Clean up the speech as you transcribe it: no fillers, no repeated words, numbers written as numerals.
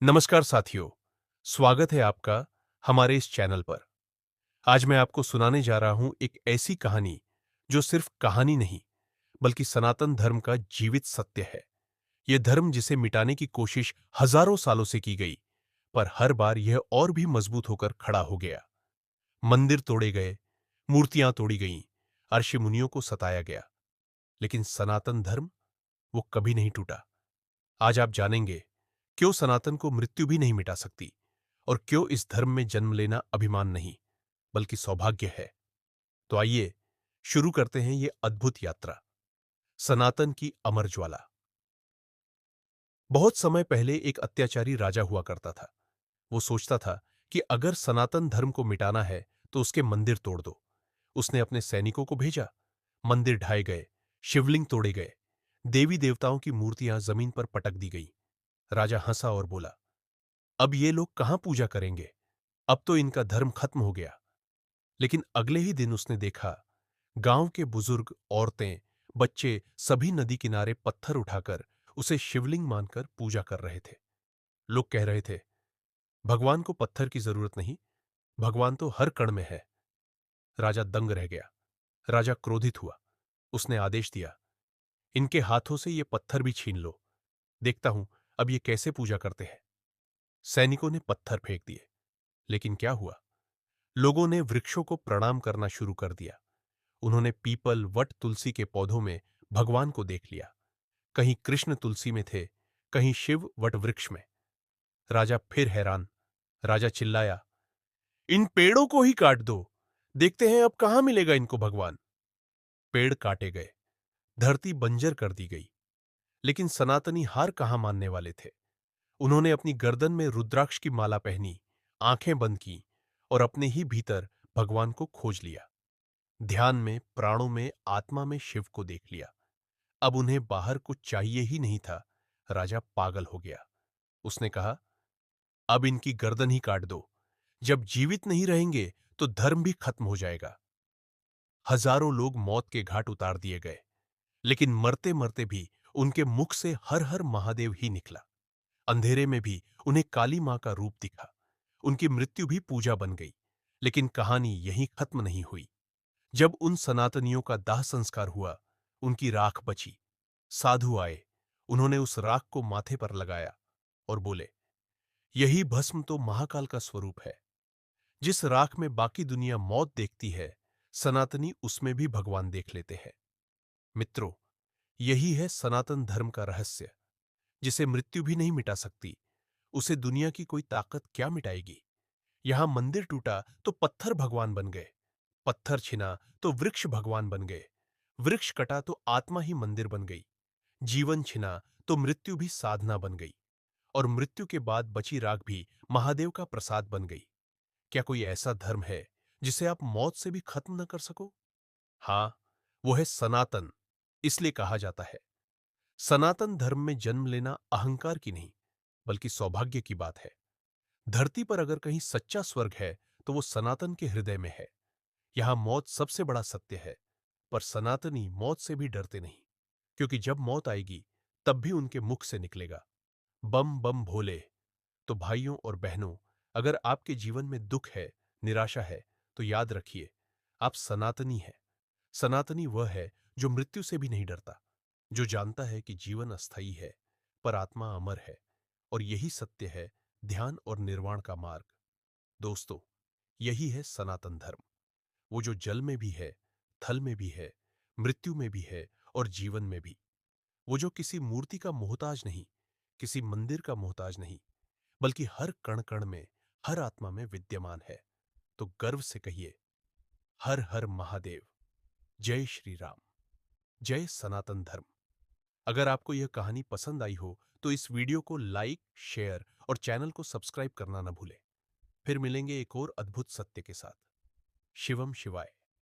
नमस्कार साथियों, स्वागत है आपका हमारे इस चैनल पर। आज मैं आपको सुनाने जा रहा हूं एक ऐसी कहानी जो सिर्फ कहानी नहीं, बल्कि सनातन धर्म का जीवित सत्य है। यह धर्म जिसे मिटाने की कोशिश हजारों सालों से की गई, पर हर बार यह और भी मजबूत होकर खड़ा हो गया। मंदिर तोड़े गए, मूर्तियां तोड़ी गईं, ऋषि मुनियों को सताया गया, लेकिन सनातन धर्म वो कभी नहीं टूटा। आज आप जानेंगे क्यों सनातन को मृत्यु भी नहीं मिटा सकती और क्यों इस धर्म में जन्म लेना अभिमान नहीं, बल्कि सौभाग्य है। तो आइए शुरू करते हैं ये अद्भुत यात्रा, सनातन की अमर ज्वाला। बहुत समय पहले एक अत्याचारी राजा हुआ करता था। वो सोचता था कि अगर सनातन धर्म को मिटाना है तो उसके मंदिर तोड़ दो। उसने अपने सैनिकों को भेजा, मंदिर ढाए गए, शिवलिंग तोड़े गए, देवी देवताओं की मूर्तियां जमीन पर पटक दी गई। राजा हंसा और बोला, अब ये लोग कहां पूजा करेंगे? अब तो इनका धर्म खत्म हो गया। लेकिन अगले ही दिन उसने देखा, गांव के बुजुर्ग, औरतें, बच्चे सभी नदी किनारे पत्थर उठाकर उसे शिवलिंग मानकर पूजा कर रहे थे। लोग कह रहे थे, भगवान को पत्थर की जरूरत नहीं, भगवान तो हर कण में है। राजा दंग रह गया। राजा क्रोधित हुआ। उसने आदेश दिया, इनके हाथों से ये पत्थर भी छीन लो, देखता हूं अब ये कैसे पूजा करते हैं। सैनिकों ने पत्थर फेंक दिए, लेकिन क्या हुआ? लोगों ने वृक्षों को प्रणाम करना शुरू कर दिया। उन्होंने पीपल, वट, तुलसी के पौधों में भगवान को देख लिया। कहीं कृष्ण तुलसी में थे, कहीं शिव वट वृक्ष में। राजा फिर हैरान। राजा चिल्लाया, इन पेड़ों को ही काट दो, देखते हैं अब कहां मिलेगा इनको भगवान। पेड़ काटे गए, धरती बंजर कर दी गई, लेकिन सनातनी हार कहां मानने वाले थे। उन्होंने अपनी गर्दन में रुद्राक्ष की माला पहनी, आंखें बंद की और अपने ही भीतर भगवान को खोज लिया। ध्यान में, प्राणों में, आत्मा में शिव को देख लिया। अब उन्हें बाहर कुछ चाहिए ही नहीं था। राजा पागल हो गया। उसने कहा, अब इनकी गर्दन ही काट दो। जब जीवित नहीं रहेंगे तो धर्म भी खत्म हो जाएगा। हजारों लोग मौत के घाट उतार दिए गए, लेकिन मरते मरते भी उनके मुख से हर हर महादेव ही निकला। अंधेरे में भी उन्हें काली मां का रूप दिखा। उनकी मृत्यु भी पूजा बन गई। लेकिन कहानी यहीं खत्म नहीं हुई। जब उन सनातनियों का दाह संस्कार हुआ, उनकी राख बची। साधु आए, उन्होंने उस राख को माथे पर लगाया और बोले, यही भस्म तो महाकाल का स्वरूप है। जिस राख में बाकी दुनिया मौत देखती है, सनातनी उसमें भी भगवान देख लेते हैं। मित्रों, यही है सनातन धर्म का रहस्य। जिसे मृत्यु भी नहीं मिटा सकती, उसे दुनिया की कोई ताकत क्या मिटाएगी। यहां मंदिर टूटा तो पत्थर भगवान बन गए, पत्थर छिना तो वृक्ष भगवान बन गए, वृक्ष कटा तो आत्मा ही मंदिर बन गई, जीवन छिना तो मृत्यु भी साधना बन गई, और मृत्यु के बाद बची राख भी महादेव का प्रसाद बन गई। क्या कोई ऐसा धर्म है जिसे आप मौत से भी खत्म न कर सको? हाँ, वो है सनातन। इसलिए कहा जाता है, सनातन धर्म में जन्म लेना अहंकार की नहीं, बल्कि सौभाग्य की बात है। धरती पर अगर कहीं सच्चा स्वर्ग है, तो वो सनातन के हृदय में है। यहां मौत सबसे बड़ा सत्य है, पर सनातनी मौत से भी डरते नहीं, क्योंकि जब मौत आएगी, तब भी उनके मुख से निकलेगा, बम बम भोले। तो भाइयों और बहनों, अगर आपके जीवन में दुख है, निराशा है, तो याद रखिए, आप सनातनी हैं। सनातनी वह है जो मृत्यु से भी नहीं डरता, जो जानता है कि जीवन अस्थायी है, पर आत्मा अमर है, और यही सत्य है ध्यान और निर्वाण का मार्ग। दोस्तों, यही है सनातन धर्म, वो जो जल में भी है, थल में भी है, मृत्यु में भी है और जीवन में भी। वो जो किसी मूर्ति का मोहताज नहीं, किसी मंदिर का मोहताज नहीं, बल्कि हर कण कण में, हर आत्मा में विद्यमान है। तो गर्व से कहिए, हर हर महादेव, जय श्री राम, जय सनातन धर्म। अगर आपको यह कहानी पसंद आई हो तो इस वीडियो को लाइक, शेयर और चैनल को सब्सक्राइब करना न भूलें। फिर मिलेंगे एक और अद्भुत सत्य के साथ। शिवम शिवाय।